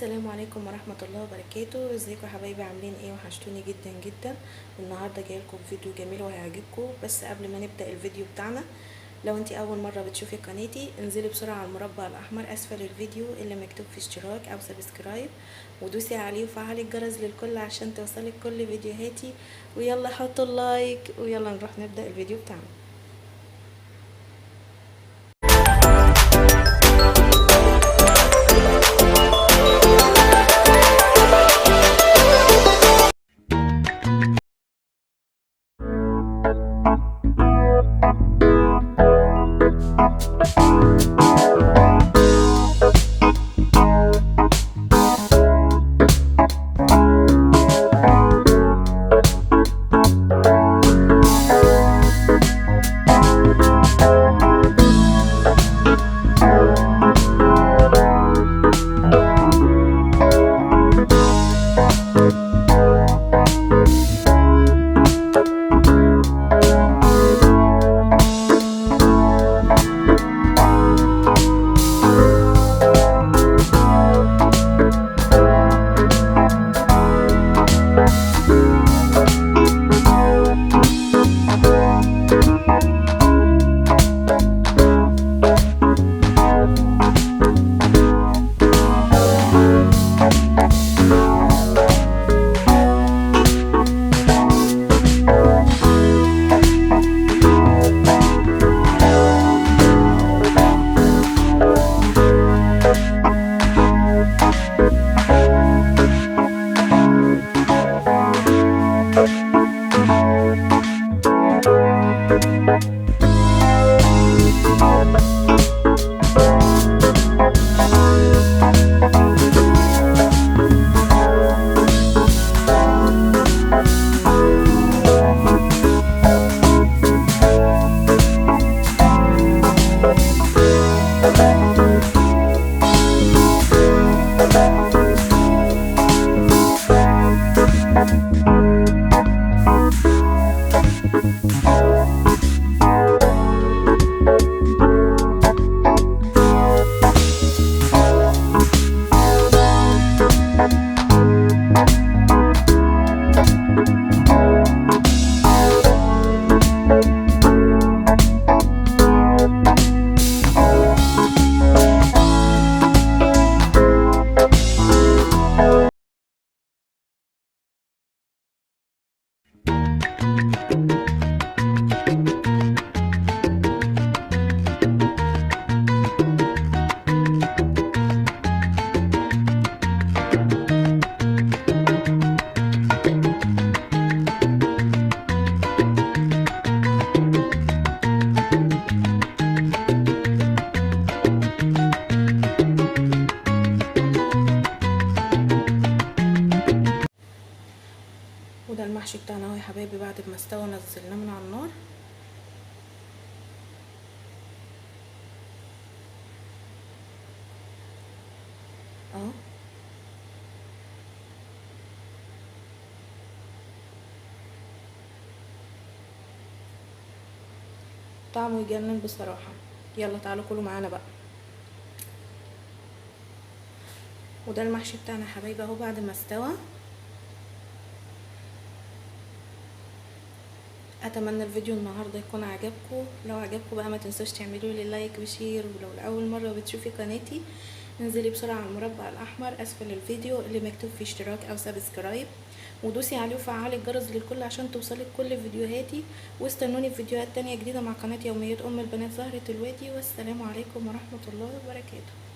السلام عليكم ورحمة الله وبركاته. ازيكم يا حبايبي؟ عاملين ايه؟ وحشتوني جدا جدا. النهاردة جايلكم فيديو جميل وهيعجبكم. بس قبل ما نبدأ الفيديو بتاعنا، لو انتي اول مرة بتشوفي قناتي، انزلي بسرعة على المربع الاحمر اسفل الفيديو اللي مكتوب فيه اشتراك او سبسكرايب، ودوسي عليه وفعلي الجرس للكل عشان توصلك كل فيديوهاتي. ويلا حطوا اللايك ويلا نروح نبدأ الفيديو بتاعنا. وده المحشي بتاعنا اهو يا حبايبي، بعد ما استوى نزلناه من على النار. اهو طعمه يجنن بصراحة. يلا تعالوا كلوا معانا بقى. وده المحشي بتاعنا يا حبايبي اهو بعد ما استوى. اتمنى الفيديو النهارده يكون عجبكم. لو عجبكم بقى ما تنسوش تعملوا لي لايك وشير، ولو لاول مره بتشوفي قناتي انزلي بسرعه على المربع الاحمر اسفل الفيديو اللي مكتوب فيه اشتراك او سبسكرايب، ودوسي عليه وفعلي الجرس للكل عشان توصلك كل فيديوهاتي. واستنوني في فيديوهات تانية جديده مع قناه يوميات ام البنات زهرة الوادي. والسلام عليكم ورحمه الله وبركاته.